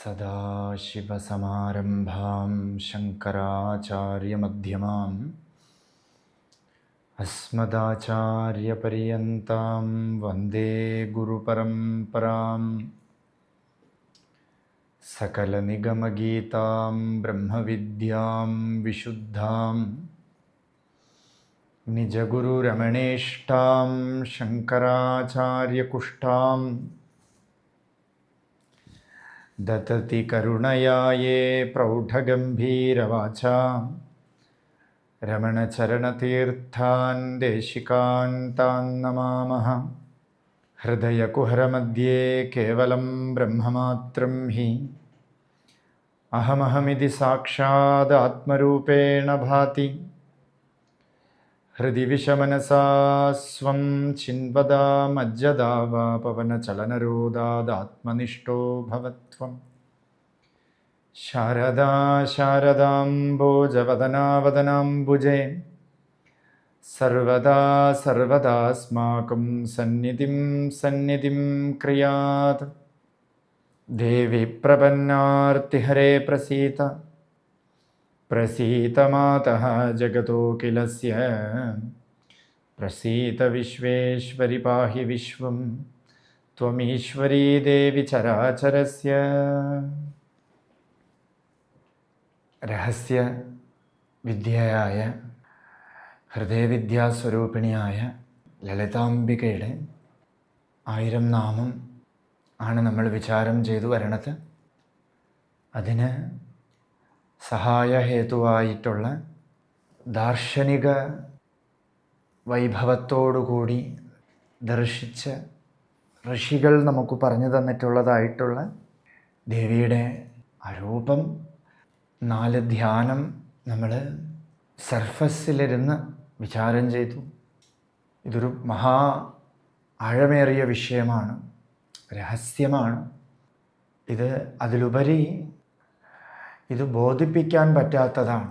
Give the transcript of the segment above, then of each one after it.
सदाशिवसमारम्भां शङ्कराचार्यमध्यमाम् अस्मदाचार्यपर्यन्तां वन्दे गुरुपरम्परां सकलनिगमगीतां ब्रह्मविद्यां विशुद्धां निजगुरुरमणेष्टां शङ्कराचार्यकुष्ठां ददति करुणया ये प्रौढगम्भीरवाचा रमणचरणतीर्थान् देशिकान् तान् नमामः। हृदयकुहरमध्ये केवलं ब्रह्ममात्रं हि अहमहमिति साक्षादात्मरूपेण भाति। हृदि विषमनसा स्वं चिन्वदा वा पवनचलनरोधादात्मनिष्ठो भवत्वं। शारदा शारदाम्बोजवदनावदनाम्बुजे सर्वदा सर्वदास्माकं सन्निधिं क्रियात्। देवी प्रपन्नार्तिहरे प्रसीत मातः जगतोऽखिलस्य। प्रसीत विश्वेश्वरि पाहि विश्वं त्वमीश्वरी देवी चराचरस्य। രഹസ്യ വിദ്യയായ ഹൃദയവിദ്യാസ്വരൂപിണിയായ ലളിതാംബികയുടെ 1000 നാമം ആണ് നമ്മൾ വിചാരം ചെയ്തു വരണത്. അതിന് സഹായഹേതുവായിട്ടുള്ള ദാർശനിക വൈഭവത്തോടുകൂടി ദർശിച്ച ഋഷികൾ നമുക്ക് പറഞ്ഞു തന്നിട്ടുള്ളതായിട്ടുള്ള ദേവിയുടെ ആ രൂപം 4 ധ്യാനം നമ്മൾ സർഫസിലിരുന്ന് വിചാരം ചെയ്തു. ഇതൊരു മഹാ ആഴമേറിയ വിഷയമാണ്, രഹസ്യമാണ്. അതിലുപരി ഇത് ബോധിപ്പിക്കാൻ പറ്റാത്തതാണ്.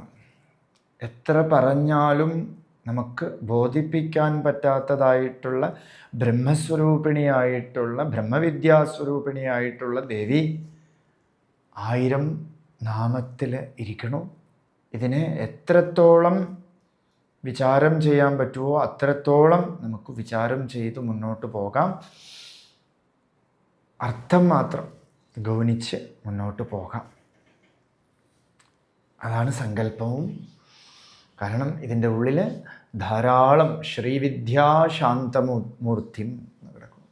എത്ര പറഞ്ഞാലും നമുക്ക് ബോധിപ്പിക്കാൻ പറ്റാത്തതായിട്ടുള്ള ബ്രഹ്മസ്വരൂപിണിയായിട്ടുള്ള ബ്രഹ്മവിദ്യാസ്വരൂപിണിയായിട്ടുള്ള ദേവി 1000 നാമത്തിൽ ഇരിക്കണു. ഇതിനെ എത്രത്തോളം വിചാരം ചെയ്യാൻ പറ്റുമോ അത്രത്തോളം നമുക്ക് വിചാരം ചെയ്ത് മുന്നോട്ട് പോകാം. അർത്ഥം മാത്രം ഗൗനിച്ച് മുന്നോട്ട് പോകാം. അതാണ് സങ്കല്പവും. കാരണം ഇതിൻ്റെ ഉള്ളിൽ ധാരാളം ശ്രീവിദ്യാശാന്തമൂർത്തിം കിടക്കും.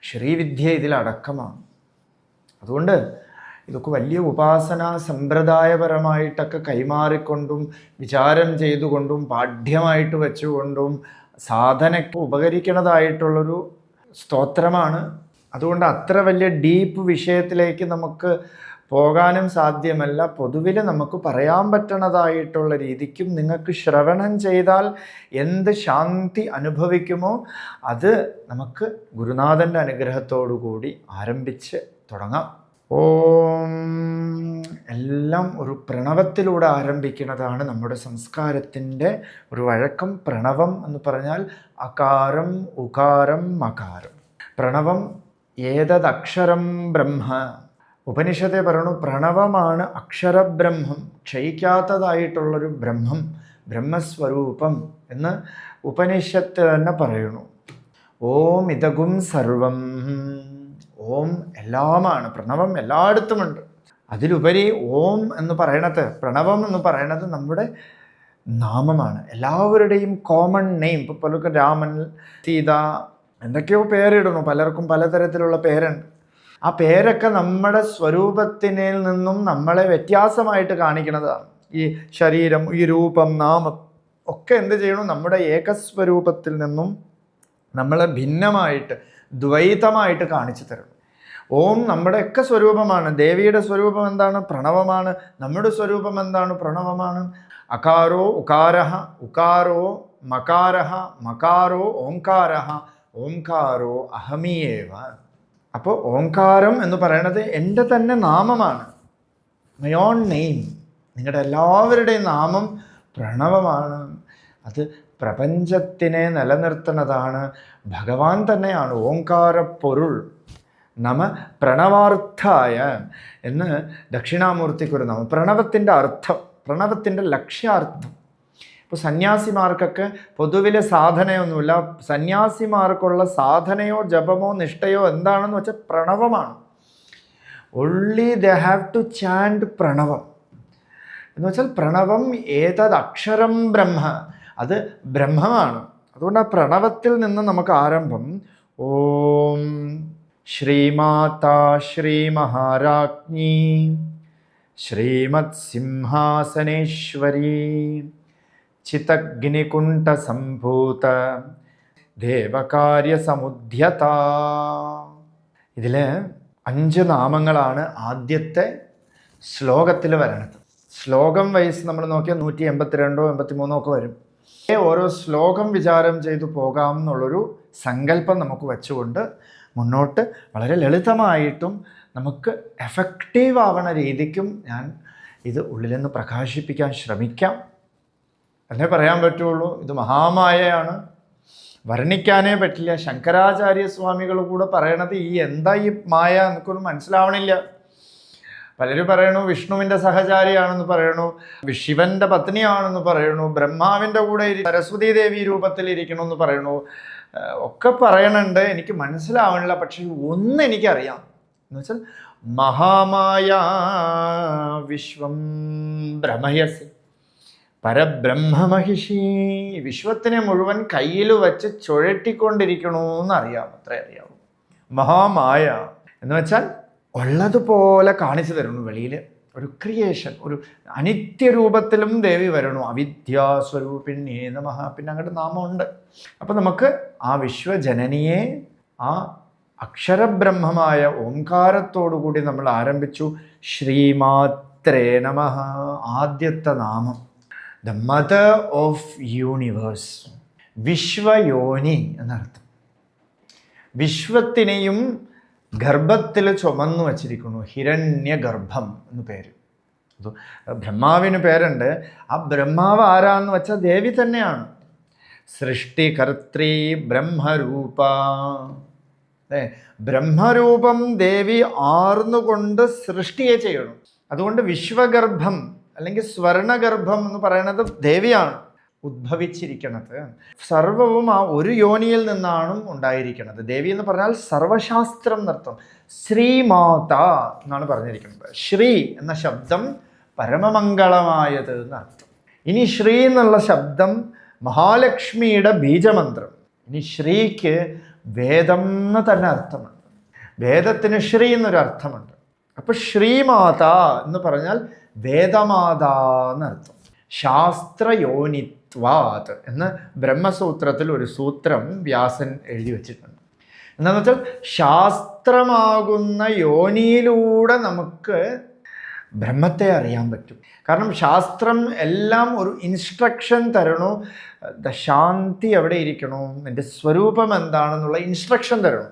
ശ്രീവിദ്യ ഇതിലടക്കമാണ്. അതുകൊണ്ട് ഇതൊക്കെ വലിയ ഉപാസനാ സമ്പ്രദായപരമായിട്ടൊക്കെ കൈമാറിക്കൊണ്ടും വിചാരം ചെയ്തുകൊണ്ടും പാഠ്യമായിട്ട് വെച്ചുകൊണ്ടും സാധനയ്ക്ക് ഉപകരിക്കുന്നതായിട്ടുള്ളൊരു സ്തോത്രമാണ്. അതുകൊണ്ട് അത്ര വലിയ ഡീപ്പ് വിഷയത്തിലേക്ക് നമുക്ക് പോകാനും സാധ്യമല്ല. പൊതുവിൽ നമുക്ക് പറയാൻ പറ്റണതായിട്ടുള്ള രീതിക്കും നിങ്ങൾക്ക് ശ്രവണം ചെയ്താൽ എന്ത് ശാന്തി അനുഭവിക്കുമോ അത് നമുക്ക് ഗുരുനാഥൻ്റെ അനുഗ്രഹത്തോടു കൂടി ആരംഭിച്ച് തുടങ്ങാം. ഓം എല്ലാം ഒരു പ്രണവത്തിലൂടെ ആരംഭിക്കുന്നതാണ് നമ്മുടെ സംസ്കാരത്തിൻ്റെ ഒരു വഴക്കം. പ്രണവം എന്ന് പറഞ്ഞാൽ അകാരം ഉകാരം മകാരം. പ്രണവം ഏതദക്ഷരം ബ്രഹ്മ. ഉപനിഷത്തെ പറയണു പ്രണവമാണ് അക്ഷരബ്രഹ്മം, ക്ഷയിക്കാത്തതായിട്ടുള്ളൊരു ബ്രഹ്മം, ബ്രഹ്മസ്വരൂപം എന്ന് ഉപനിഷത്ത് തന്നെ പറയണു. ഓം ഇതകും സർവം. ഓം എല്ലാമാണ്, പ്രണവം എല്ലായിടത്തുമുണ്ട്. അതിലുപരി ഓം എന്ന് പറയണത്, പ്രണവം എന്ന് പറയണത് നമ്മുടെ നാമമാണ്, എല്ലാവരുടെയും കോമൺ നെയിം. ഇപ്പോൾ പലർക്കും രാമൻ, സീത, എന്തൊക്കെയോ പേരിടുന്നു, പലർക്കും പലതരത്തിലുള്ള പേരുണ്ട്. ആ പേരൊക്കെ നമ്മുടെ സ്വരൂപത്തിനിൽ നിന്നും നമ്മളെ വ്യത്യാസമായിട്ട് കാണിക്കുന്നതാണ്. ഈ ശരീരം, ഈ രൂപം, നാമം ഒക്കെ എന്ത് ചെയ്യണം? നമ്മുടെ ഏകസ്വരൂപത്തിൽ നിന്നും നമ്മളെ ഭിന്നമായിട്ട് ദ്വൈതമായിട്ട് കാണിച്ചു തരണം. ഓം നമ്മുടെയൊക്കെ സ്വരൂപമാണ്. ദേവിയുടെ സ്വരൂപം എന്താണ്? പ്രണവമാണ്. നമ്മുടെ സ്വരൂപം എന്താണ്? പ്രണവമാണ്. അകാരോ ഉകാരഃ, ഉകാരോ മകാരഃ, മകാരോ ഓംകാരഃ, ഓംകാരോ അഹമിയേവ. അപ്പോൾ ഓംകാരം എന്ന് പറയുന്നത് എൻ്റെ തന്നെ നാമമാണ്, മൈ ഓൺ നെയിം. നിങ്ങളുടെ എല്ലാവരുടെയും നാമം പ്രണവമാണ്. അത് പ്രപഞ്ചത്തിനെ നിലനിർത്തുന്നതാണ്. ഭഗവാൻ തന്നെയാണ് ഓംകാരപ്പൊരുൾ. നമ പ്രണവാർത്ഥായ എന്ന് ദക്ഷിണാമൂർത്തിക്കൊരു നാമം. പ്രണവത്തിൻ്റെ അർത്ഥം, പ്രണവത്തിൻ്റെ ലക്ഷ്യാർത്ഥം. ഇപ്പോൾ സന്യാസിമാർക്കൊക്കെ പൊതുവിലെ സാധനയൊന്നുമില്ല. സന്യാസിമാർക്കുള്ള സാധനയോ ജപമോ നിഷ്ഠയോ എന്താണെന്ന് വെച്ചാൽ പ്രണവമാണ്. Only they have to ചാൻഡ് Pranavam എന്ന് വെച്ചാൽ പ്രണവം ഏതത് അക്ഷരം ബ്രഹ്മ, അത് ബ്രഹ്മമാണ്. അതുകൊണ്ട് ആ പ്രണവത്തിൽ നിന്ന് നമുക്ക് ആരംഭം. ഓം ശ്രീമാതാ ശ്രീ മഹാരാജ്ഞി ശ്രീമത് സിംഹാസനേശ്വരി ചിതഗ്നികുണ്ഠ സംഭൂത ദേവകാര്യസമുദ്ധ്യത. ഇതിൽ 5 നാമങ്ങളാണ് ആദ്യത്തെ ശ്ലോകത്തിൽ വരണത്. ശ്ലോകം വൈസ് നമ്മൾ നോക്കിയാൽ 182 183 ഒക്കെ വരും. ഓരോ ശ്ലോകം വിചാരം ചെയ്തു പോകാം എന്നുള്ളൊരു സങ്കല്പം നമുക്ക് വെച്ചുകൊണ്ട് മുന്നോട്ട് വളരെ ലളിതമായിട്ടും നമുക്ക് എഫക്റ്റീവ് ആവണ രീതിക്കും ഞാൻ ഇത് ഉള്ളിൽ നിന്ന് പ്രകാശിപ്പിക്കാൻ ശ്രമിക്കാം എന്നേ പറയാൻ പറ്റുള്ളൂ. ഇത് മഹാമായയാണ്, വർണ്ണിക്കാനേ പറ്റില്ല. ശങ്കരാചാര്യസ്വാമികൾ കൂടെ പറയണത് എന്താ ഈ മായ എന്നൊക്കൊന്നും മനസ്സിലാവണില്ല. പലരും പറയണു വിഷ്ണുവിൻ്റെ സഹചാരിയാണെന്ന് പറയണു, ശിവൻ്റെ പത്നിയാണെന്ന് പറയണു, ബ്രഹ്മാവിൻ്റെ കൂടെ സരസ്വതീ ദേവി രൂപത്തിൽ ഇരിക്കണമെന്ന് പറയണു, ഒക്കെ പറയണുണ്ട്. എനിക്ക് മനസ്സിലാവണില്ല. പക്ഷെ ഒന്ന് എനിക്കറിയാം എന്ന് വെച്ചാൽ മഹാമായ വിശ്വം ഭ്രമയസി പരബ്രഹ്മമഹിഷി. വിശ്വത്തിനെ മുഴുവൻ കയ്യിൽ വച്ച് ചുഴറ്റിക്കൊണ്ടിരിക്കണമെന്നറിയാം. അത്രേ അറിയാവൂ. മഹാമായ എന്ന് വെച്ചാൽ ഉള്ളതുപോലെ കാണിച്ചു തരുന്നു. വെളിയിൽ ഒരു ക്രിയേഷൻ, ഒരു അനിത്യരൂപത്തിലും ദേവി വരണു. അവിദ്യാസ്വരൂപിണ്യേ നമഃ. പിന്നെ അങ്ങോട്ട് നാമമുണ്ട്. അപ്പം നമുക്ക് ആ വിശ്വജനനിയെ ആ അക്ഷരബ്രഹ്മമായ ഓംകാരത്തോടു കൂടി നമ്മൾ ആരംഭിച്ചു. ശ്രീമാത്രേ നമഃ. ആദ്യത്തെ നാമം ദ മദർ ഓഫ് യൂണിവേഴ്സ്, വിശ്വയോനി എന്നർത്ഥം. വിശ്വത്തിനെയും ഗർഭത്തിൽ ചുമന്നു വച്ചിരിക്കുന്നു. ഹിരണ്യഗർഭം എന്ന് പേര്. അത് ബ്രഹ്മാവിന് പേരുണ്ട്. ആ ബ്രഹ്മാവ് ആരാന്ന് വെച്ചാൽ ദേവി തന്നെയാണ്. സൃഷ്ടികർത്തൃ ബ്രഹ്മരൂപ. ബ്രഹ്മരൂപം ദേവി ആർന്നുകൊണ്ട് സൃഷ്ടിയെ ചെയ്യണം. അതുകൊണ്ട് വിശ്വഗർഭം അല്ലെങ്കിൽ സ്വർണഗർഭം എന്ന് പറയുന്നത് ദേവിയാണ് ഉദ്ഭവിച്ചിരിക്കുന്നത്. സർവവും ആ ഒരു യോനിയിൽ നിന്നാണ് ഉണ്ടായിരിക്കുന്നത്. ദേവി എന്ന് പറഞ്ഞാൽ സർവശാസ്ത്രം എന്നർത്ഥം. ശ്രീമാത എന്നാണ് പറഞ്ഞിരിക്കുന്നത്. ശ്രീ എന്ന ശബ്ദം പരമമംഗളമായത് എന്നർത്ഥം. ഇനി ശ്രീ എന്നുള്ള ശബ്ദം മഹാലക്ഷ്മിയുടെ ബീജമന്ത്രം. ഇനി ശ്രീക്ക് വേദം എന്ന് തന്നെ അർത്ഥമുണ്ട്. വേദത്തിന് ശ്രീ എന്നൊരു അർത്ഥമുണ്ട്. അപ്പോൾ ശ്രീമാത എന്ന് പറഞ്ഞാൽ വേദമാതാ എന്നർത്ഥം. ശാസ്ത്രയോനിത്വാത് എന്ന് ബ്രഹ്മസൂത്രത്തിൽ ഒരു സൂത്രം വ്യാസൻ എഴുതി വച്ചിട്ടുണ്ട്. എന്താണെന്ന് വെച്ചാൽ ശാസ്ത്രമാകുന്ന യോനിയിലൂടെ നമുക്ക് ബ്രഹ്മത്തെ അറിയാൻ പറ്റും. കാരണം ശാസ്ത്രം എല്ലാം ഒരു ഇൻസ്ട്രക്ഷൻ തരണു. ശാന്തി എവിടെ ഇരിക്കണോ, നിൻ്റെ സ്വരൂപം എന്താണെന്നുള്ള ഇൻസ്ട്രക്ഷൻ തരണു.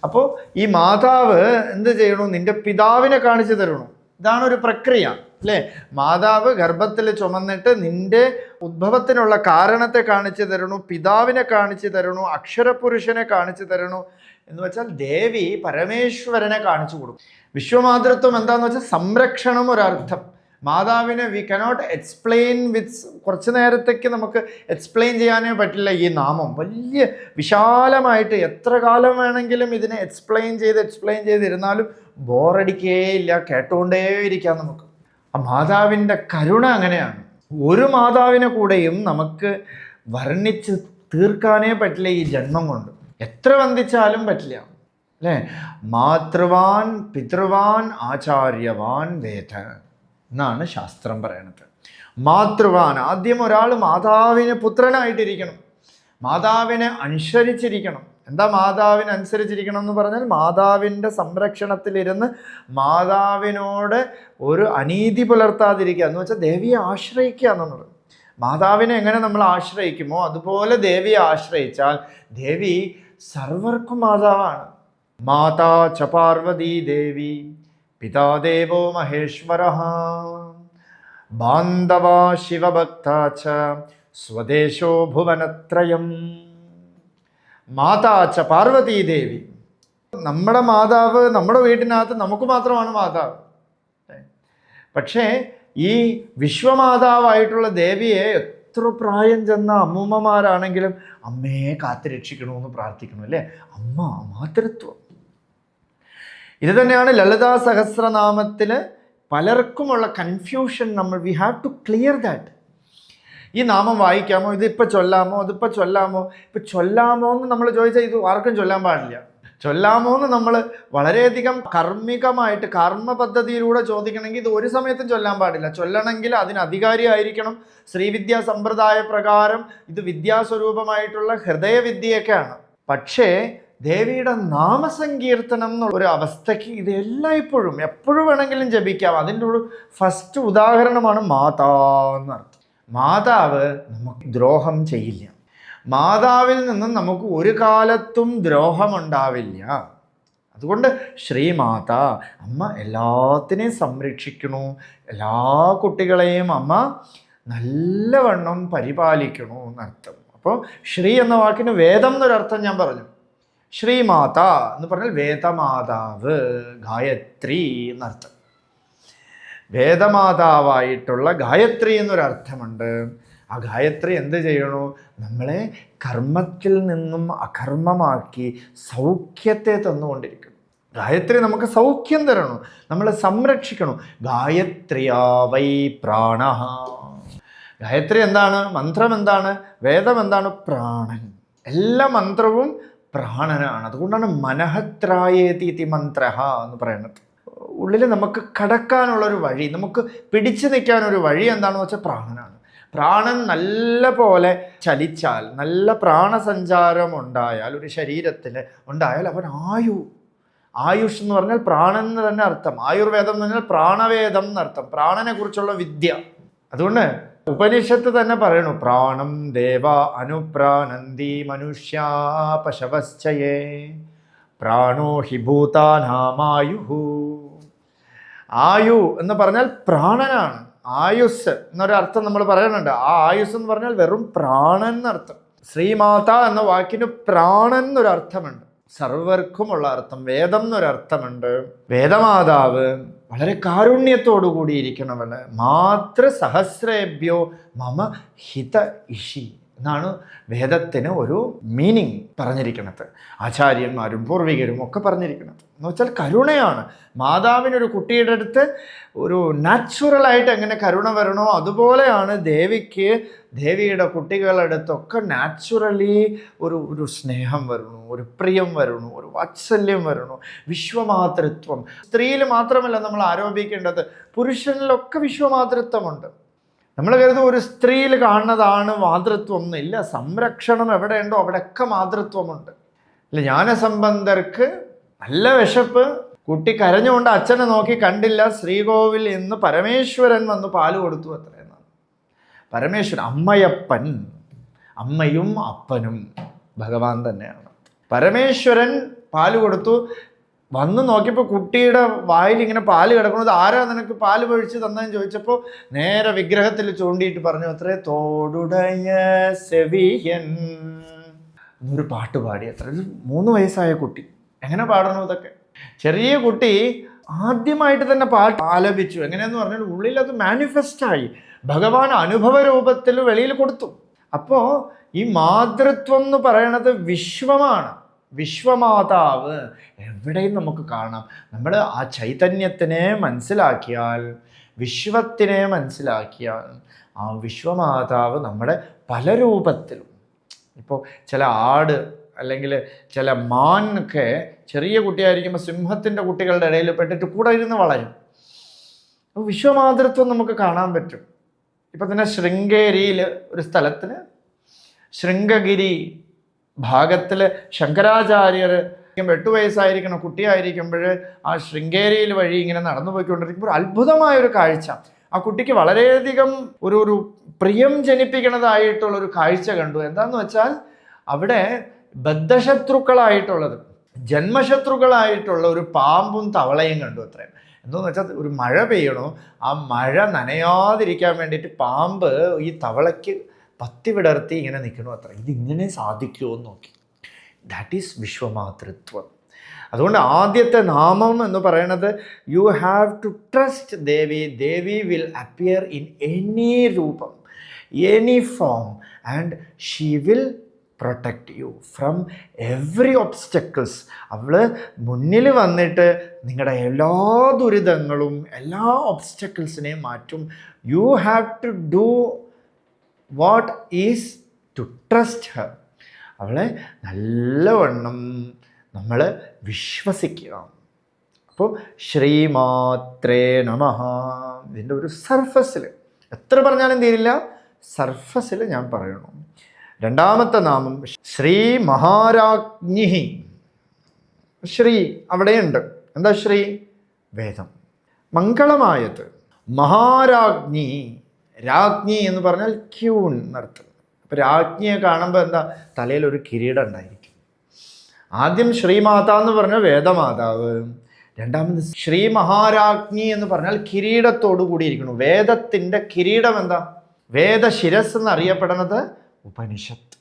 അപ്പോൾ ഈ മാതാവ് എന്ത് ചെയ്യണു? നിൻ്റെ പിതാവിനെ കാണിച്ചു തരണു. ഇതാണ് ഒരു പ്രക്രിയ, അല്ലേ? മാതാവ് ഗർഭത്തിൽ ചുമന്നിട്ട് നിൻ്റെ ഉദ്ഭവത്തിനുള്ള കാരണത്തെ കാണിച്ചു തരണു, പിതാവിനെ കാണിച്ചു തരണു, അക്ഷരപുരുഷനെ കാണിച്ചു തരണു. എന്ന് വെച്ചാൽ ദേവി പരമേശ്വരനെ കാണിച്ചു കൊടുക്കും. വിശ്വമാതൃത്വം എന്താണെന്ന് വെച്ചാൽ സംരക്ഷണം ഒരർത്ഥം. മാതാവിനെ വി കനോട്ട് എക്സ്പ്ലെയിൻ വിത്ത്, കുറച്ച് നേരത്തേക്ക് നമുക്ക് എക്സ്പ്ലെയിൻ ചെയ്യാനേ പറ്റില്ല. ഈ നാമം വലിയ വിശാലമായിട്ട് എത്ര കാലം വേണമെങ്കിലും ഇതിനെ എക്സ്പ്ലെയിൻ ചെയ്തിരുന്നാലും ബോറടിക്കേയില്ല, കേട്ടുകൊണ്ടേ ഇരിക്കാം നമുക്ക്. ആ മാതാവിൻ്റെ കരുണ അങ്ങനെയാണ്. ഒരു മാതാവിനെ കൂടെയും നമുക്ക് വർണ്ണിച്ച് തീർക്കാനേ പറ്റില്ല ഈ ജന്മം കൊണ്ട്. എത്ര വന്ദിച്ചാലും പറ്റില്ല, അല്ലേ? മാതൃവാൻ പിതൃവാൻ ആചാര്യവാൻ വേദ എന്നാണ് ശാസ്ത്രം പറയണത്. മാതൃവാൻ, ആദ്യം ഒരാൾ മാതാവിന് പുത്രനായിട്ടിരിക്കണം, മാതാവിനെ അനുസരിച്ചിരിക്കണം. എന്താ മാതാവിനെ അനുസരിച്ചിരിക്കണം എന്ന് പറഞ്ഞാൽ മാതാവിൻ്റെ സംരക്ഷണത്തിലിരുന്ന് മാതാവിനോട് ഒരു അനീതി പുലർത്താതിരിക്കുക എന്ന് വെച്ചാൽ ദേവിയെ ആശ്രയിക്കുക എന്നുള്ളത്. മാതാവിനെ എങ്ങനെ നമ്മൾ ആശ്രയിക്കുമോ അതുപോലെ ദേവിയെ ആശ്രയിച്ചാൽ ദേവി സർവർക്കും മാതാവാണ്. മാതാ ച പാർവതീ ദേവി പിതാ ദേവോ മഹേശ്വര. ബാന്ധവാ ശിവഭക്താച സ്വദേശോ ഭുവനത്രയം. മാതാച്ച പാർവതീദേവി, നമ്മുടെ മാതാവ് നമ്മുടെ വീട്ടിനകത്ത് നമുക്ക് മാത്രമാണ് മാതാവ്. പക്ഷേ ഈ വിശ്വമാതാവായിട്ടുള്ള ദേവിയെ എത്ര പ്രായം ചെന്ന അമ്മൂമ്മമാരാണെങ്കിലും അമ്മയെ കാത്തുരക്ഷിക്കണമെന്ന് പ്രാർത്ഥിക്കണം, അല്ലേ? അമ്മ, മാതൃത്വം. ഇത് തന്നെയാണ് ലളിതാ സഹസ്രനാമത്തിൽ പലർക്കുമുള്ള confusion. We have to clear that. ഈ നാമം വായിക്കാമോ, ഇതിപ്പോൾ ചൊല്ലാമോ, അതിപ്പോൾ ചൊല്ലാമോ? ഇപ്പം ചൊല്ലാമോ എന്ന് നമ്മൾ ചോദിച്ചാൽ ഇത് ആർക്കും ചൊല്ലാൻ പാടില്ല. ചൊല്ലാമോ എന്ന് നമ്മൾ വളരെയധികം കർമ്മികമായിട്ട് കർമ്മ പദ്ധതിയിലൂടെ ചോദിക്കണമെങ്കിൽ ഇത് ഒരു സമയത്തും ചൊല്ലാൻ പാടില്ല. ചൊല്ലണമെങ്കിൽ അതിന് അധികാരിയായിരിക്കണം. ശ്രീവിദ്യാ സമ്പ്രദായ പ്രകാരം ഇത് വിദ്യാസ്വരൂപമായിട്ടുള്ള ഹൃദയവിദ്യയൊക്കെയാണ്. പക്ഷേ ദേവിയുടെ നാമസങ്കീർത്തനം എന്നുള്ള അവസ്ഥയ്ക്ക് ഇത് എല്ലായ്പ്പോഴും എപ്പോഴും വേണമെങ്കിലും ജപിക്കാം. അതിൻ്റെ ഒരു ഫസ്റ്റ് ഉദാഹരണമാണ് മാതാ എന്നർത്ഥം. മാതാവ് നമുക്ക് ദ്രോഹം ചെയ്യില്ല. മാതാവിൽ നിന്നും നമുക്ക് ഒരു കാലത്തും ദ്രോഹമുണ്ടാവില്ല. അതുകൊണ്ട് ശ്രീമാത, അമ്മ എല്ലാത്തിനെയും സംരക്ഷിക്കണു, എല്ലാ കുട്ടികളെയും അമ്മ നല്ലവണ്ണം പരിപാലിക്കണു എന്നർത്ഥം. അപ്പോൾ ശ്രീ എന്ന വാക്കിന് വേദം എന്നൊരർത്ഥം ഞാൻ പറഞ്ഞു. ശ്രീമാത എന്ന് പറഞ്ഞാൽ വേദമാതാവ്, ഗായത്രി എന്നർത്ഥം. വേദമാതാവായിട്ടുള്ള ഗായത്രി എന്നൊരർത്ഥമുണ്ട്. ആ ഗായത്രി എന്ത് ചെയ്യണു? നമ്മളെ കർമ്മത്തിൽ നിന്നും അകർമ്മമാക്കി സൗഖ്യത്തെ തന്നുകൊണ്ടിരിക്കണം. ഗായത്രി നമുക്ക് സൗഖ്യം തരണു, നമ്മളെ സംരക്ഷിക്കണം. ഗായത്രിയാ വൈ പ്രാണ. ഗായത്രി എന്താണ്? മന്ത്രം എന്താണ്? വേദം എന്താണ്? പ്രാണൻ. എല്ലാ മന്ത്രവും പ്രാണനാണ്. അതുകൊണ്ടാണ് മനഃത്രായേതി മന്ത്ര എന്ന് പറയുന്നത്. ഉള്ളിൽ നമുക്ക് കടക്കാനുള്ളൊരു വഴി, നമുക്ക് പിടിച്ചു നിൽക്കാനൊരു വഴി എന്താണെന്ന് വെച്ചാൽ പ്രാണനാണ്. പ്രാണൻ നല്ല പോലെ ചലിച്ചാൽ, നല്ല പ്രാണസഞ്ചാരം ഉണ്ടായാൽ, ഒരു ശരീരത്തിൽ ഉണ്ടായാൽ അവൻ ആയുഷ് എന്ന് പറഞ്ഞാൽ പ്രാണൻ എന്ന് തന്നെ അർത്ഥം. ആയുർവേദം എന്ന് പറഞ്ഞാൽ പ്രാണവേദം എന്നർത്ഥം, പ്രാണനെ കുറിച്ചുള്ള വിദ്യ. അതുകൊണ്ട് ഉപനിഷത്ത് തന്നെ പറയണു, പ്രാണം ദേവ അനുപ്രാനന്തി മനുഷ്യാ പശവശ്ചയേ പ്രാണോ ഹി ഭൂതാനാമായുഹു. ആയു എന്ന് പറഞ്ഞാൽ പ്രാണനാണ്. ആയുസ് എന്നൊരർത്ഥം നമ്മൾ പറയുന്നുണ്ട്. ആ ആയുസ് എന്ന് പറഞ്ഞാൽ വെറും പ്രാണൻ എന്നർത്ഥം. ശ്രീമാത എന്ന വാക്കിന് പ്രാണൻ എന്നൊരർത്ഥമുണ്ട്, സർവർക്കുമുള്ള അർത്ഥം. വേദം എന്നൊരർത്ഥമുണ്ട്. വേദമാതാവ് വളരെ കാരുണ്യത്തോടു കൂടിയിരിക്കണവള്. മാതൃ സഹസ്രേഭ്യോ മമ ഹിത ഇഷി എന്നാണ് വേദത്തിന് ഒരു മീനിങ് പറഞ്ഞിരിക്കുന്നത്. ആചാര്യന്മാരും പൂർവികരും ഒക്കെ പറഞ്ഞിരിക്കുന്നത് എന്ന് വെച്ചാൽ കരുണയാണ്. മാതാവിനൊരു കുട്ടിയുടെ അടുത്ത് ഒരു നാച്ചുറലായിട്ട് എങ്ങനെ കരുണ വരണോ അതുപോലെയാണ് ദേവിക്ക് ദേവിയുടെ കുട്ടികളുടെ അടുത്തൊക്കെ നാച്ചുറലി ഒരു സ്നേഹം വരണു, ഒരു പ്രിയം വരണു, ഒരു വാത്സല്യം വരണു, വിശ്വമാതൃത്വം. സ്ത്രീയിൽ മാത്രമല്ല നമ്മൾ ആരോപിക്കേണ്ടത്, പുരുഷനിലൊക്കെ വിശ്വമാതൃത്വമുണ്ട്. നമ്മൾ കരുതും ഒരു സ്ത്രീയിൽ കാണുന്നതാണ് മാതൃത്വം എന്നില്ല. സംരക്ഷണം എവിടെയുണ്ടോ അവിടെയൊക്കെ മാതൃത്വമുണ്ട്. അല്ല, ജ്ഞാനസമ്പന്നർക്ക് നല്ല വിശപ്പ്, കുട്ടി കരഞ്ഞുകൊണ്ട് അച്ഛനെ നോക്കി കണ്ടില്ല, ശ്രീകോവിൽ ഇന്ന് പരമേശ്വരൻ വന്ന് പാല് കൊടുത്തു അത്രയെന്നാണ്. പരമേശ്വരൻ, അമ്മയപ്പൻ, അമ്മയും അപ്പനും ഭഗവാൻ തന്നെയാണ്. പരമേശ്വരൻ പാല് കൊടുത്തു. വന്ന് നോക്കിയപ്പോൾ കുട്ടിയുടെ വായിൽ ഇങ്ങനെ പാല് കിടക്കുന്നത്, ആരാ നിനക്ക് പാല് പൊഴിച്ച് തന്നതെന്ന് ചോദിച്ചപ്പോൾ നേരെ വിഗ്രഹത്തിൽ ചൂണ്ടിയിട്ട് പറഞ്ഞു അത്രേ, തോടുടയ സെവിയൻ എന്നൊരു പാട്ട് പാടി അത്ര. 3 വയസ്സായ കുട്ടി എങ്ങനെ പാടണു ഇതൊക്കെ? ചെറിയ കുട്ടി ആദ്യമായിട്ട് തന്നെ പാട്ട് ആലപിച്ചു. എങ്ങനെയെന്ന് പറഞ്ഞാൽ ഉള്ളിൽ അത് മാനിഫെസ്റ്റായി, ഭഗവാൻ അനുഭവ രൂപത്തിൽ വെളിയിൽ കൊടുത്തു. അപ്പോൾ ഈ മാതൃത്വം എന്ന് പറയണത് വിശ്വമാണ്. വിശ്വമാതാവ് എവിടെയും നമുക്ക് കാണാം. നമ്മൾ ആ ചൈതന്യത്തിനെ മനസ്സിലാക്കിയാൽ, വിശ്വത്തിനെ മനസ്സിലാക്കിയാൽ, ആ വിശ്വമാതാവ് നമ്മുടെ പല രൂപത്തിലും, ഇപ്പോൾ ചില ആട് അല്ലെങ്കിൽ ചില മാനൊക്കെ ചെറിയ കുട്ടിയായിരിക്കുമ്പോൾ സിംഹത്തിൻ്റെ കുട്ടികളുടെ ഇടയിൽ പെട്ടിട്ട് കൂടെ ഇരുന്ന് വളരും. അപ്പോൾ വിശ്വമാതൃത്വം നമുക്ക് കാണാൻ പറ്റും. ഇപ്പം തന്നെ ശൃംഗേരിയിൽ ഒരു സ്ഥലത്തിന് ശൃംഗഗിരി ഭാഗത്തിൽ ശങ്കരാചാര്യർ 8 വയസ്സായിരിക്കണം കുട്ടിയായിരിക്കുമ്പോൾ ആ ശൃംഗേരിയിൽ വഴി ഇങ്ങനെ നടന്നു പോയിക്കൊണ്ടിരിക്കുമ്പോൾ അത്ഭുതമായൊരു കാഴ്ച. ആ കുട്ടിക്ക് വളരെയധികം ഒരു പ്രിയം ജനിപ്പിക്കുന്നതായിട്ടുള്ളൊരു കാഴ്ച കണ്ടു. എന്താന്ന് വെച്ചാൽ അവിടെ ബദ്ധശത്രുക്കളായിട്ടുള്ളത്, ജന്മശത്രുക്കളായിട്ടുള്ള ഒരു പാമ്പും തവളയും കണ്ടു അത്രയും. എന്തോന്ന് വെച്ചാൽ ഒരു മഴ പെയ്യണോ, ആ മഴ നനയാതിരിക്കാൻ വേണ്ടിയിട്ട് പാമ്പ് ഈ തവളയ്ക്ക് പത്തി വിടർത്തി ഇങ്ങനെ നിൽക്കണു അത്ര. ഇതിങ്ങനെ സാധിക്കുമോ എന്ന് നോക്കി. ദാറ്റ് ഈസ് വിശ്വമാതൃത്വം. അതുകൊണ്ട് ആദ്യത്തെ നാമം എന്ന് പറയുന്നത് you have to trust Devi. Devi will appear in any രൂപം, any form, and she will protect you from every obstacles. അവൾ മുന്നിൽ വന്നിട്ട് നിങ്ങളുടെ എല്ലാ ദുരിതങ്ങളും എല്ലാ ഒബ്സ്റ്റക്കിൾസിനെയും മാറ്റും. You have to do what is to trust her. അവളെ നല്ലവണ്ണം നമ്മൾ വിശ്വസിക്കുക. അപ്പോൾ ശ്രീമാത്രേ നമഃ. ഇതിൻ്റെ ഒരു സർഫസിൽ എത്ര പറഞ്ഞാലും തീരില്ല, സർഫസിൽ ഞാൻ പറയണം. രണ്ടാമത്തെ നാമം ശ്രീ മഹാരാജ്ഞി. ശ്രീ അവിടെയുണ്ട്. എന്താ ശ്രീ? വേദം, മംഗളമായത്. മഹാരാജ്ഞി, രാജ്ഞി എന്ന് പറഞ്ഞാൽ ക്യൂൺ എന്നർത്ഥം. അപ്പോൾ രാജ്ഞിയെ കാണുമ്പോൾ എന്താ? തലയിലൊരു കിരീടം ഉണ്ടായിരിക്കും. ആദ്യം ശ്രീമാത എന്ന് പറഞ്ഞാൽ വേദമാതാവ്, രണ്ടാമത് ശ്രീ മഹാരാജ്ഞി എന്ന് പറഞ്ഞാൽ കിരീടത്തോടു കൂടിയിരിക്കുന്നു. വേദത്തിൻ്റെ കിരീടം എന്താ? വേദശിരസ് എന്നറിയപ്പെടുന്നത് ഉപനിഷത്ത്.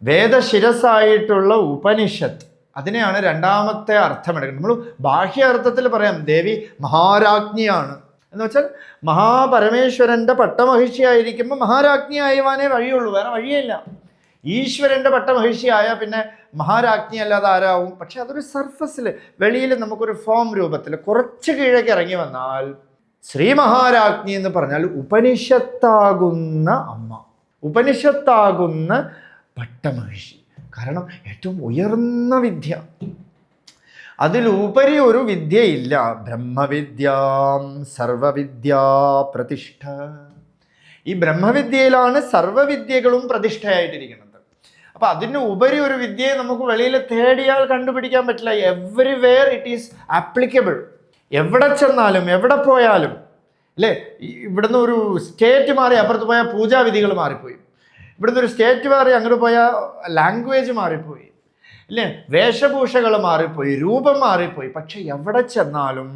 വേദശിരസ്സായിട്ടുള്ള ഉപനിഷത്ത്, അതിനെയാണ് രണ്ടാമത്തെ അർത്ഥം എടുക്കുന്നത്. നമ്മൾ ബാഹ്യ അർത്ഥത്തിൽ പറയാം ദേവി മഹാരാജ്ഞിയാണ് എന്ന് വെച്ചാൽ മഹാപരമേശ്വരൻ്റെ പട്ടമഹിഷിയായിരിക്കുമ്പോൾ മഹാരാജ്ഞി ആയവാനേ വഴിയുള്ളൂ, വേറെ വഴിയില്ല. ഈശ്വരൻ്റെ പട്ടമഹിഷിയായാൽ പിന്നെ മഹാരാജ്ഞി അല്ലാതെ ആരാവും? പക്ഷെ അതൊരു സർഫസിൽ, വെളിയിൽ നമുക്കൊരു ഫോം രൂപത്തിൽ കുറച്ച് കീഴേക്ക് ഇറങ്ങി വന്നാൽ ശ്രീ മഹാരാജ്ഞി എന്ന് പറഞ്ഞാൽ ഉപനിഷത്താകുന്ന അമ്മ, ഉപനിഷത്താകുന്ന പട്ടമഹിഷി. കാരണം ഏറ്റവും ഉയർന്ന വിദ്യ, അതിലുപരി ഒരു വിദ്യയില്ല. ബ്രഹ്മവിദ്യാം സർവവിദ്യാ പ്രതിഷ്ഠ. ഈ ബ്രഹ്മവിദ്യയിലാണ് സർവവിദ്യകളും പ്രതിഷ്ഠയായിട്ടിരിക്കുന്നത്. അപ്പം അതിന് ഉപരി ഒരു വിദ്യയെ നമുക്ക് വെളിയിൽ തേടിയാൽ കണ്ടുപിടിക്കാൻ പറ്റില്ല. Everywhere it is applicable. എവിടെ ചെന്നാലും എവിടെ പോയാലും അല്ലേ, ഇവിടുന്ന് ഒരു സ്റ്റേറ്റ് മാറി അപ്പുറത്ത് പോയാൽ പൂജാവിധികൾ മാറിപ്പോയി, ഇവിടുന്ന് ഒരു സ്റ്റേറ്റ് മാറി അങ്ങോട്ട് പോയാൽ ലാംഗ്വേജ് മാറിപ്പോയി അല്ലേ, വേഷഭൂഷകൾ മാറിപ്പോയി, രൂപം മാറിപ്പോയി. പക്ഷെ എവിടെ ചെന്നാലും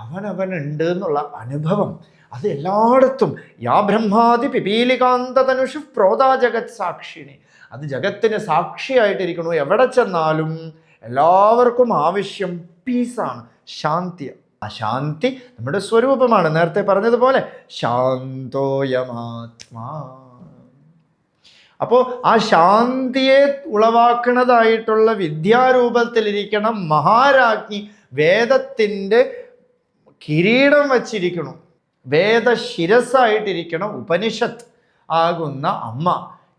അവനവനുണ്ട് എന്നുള്ള അനുഭവം അത് എല്ലായിടത്തും. യാ ബ്രഹ്മാദി പിപീലികാന്തതനുഷു പ്രോതാ ജഗത് സാക്ഷിണി. അത് ജഗത്തിന് സാക്ഷിയായിട്ടിരിക്കണു. എവിടെ ചെന്നാലും എല്ലാവർക്കും ആവശ്യം പീസാണ്, ശാന്തിയാണ്. ആ ശാന്തി നമ്മുടെ സ്വരൂപമാണ്. നേരത്തെ പറഞ്ഞതുപോലെ ശാന്തോയമാത്മാ. അപ്പോൾ ആ ശാന്തിയെ ഉളവാക്കുന്നതായിട്ടുള്ള വിദ്യാരൂപത്തിലിരിക്കണം മഹാരാജ്ഞി. വേദത്തിൻ്റെ കിരീടം വച്ചിരിക്കണം, വേദശിരസ്സായിട്ടിരിക്കണം ഉപനിഷത്ത് ആകുന്ന അമ്മ,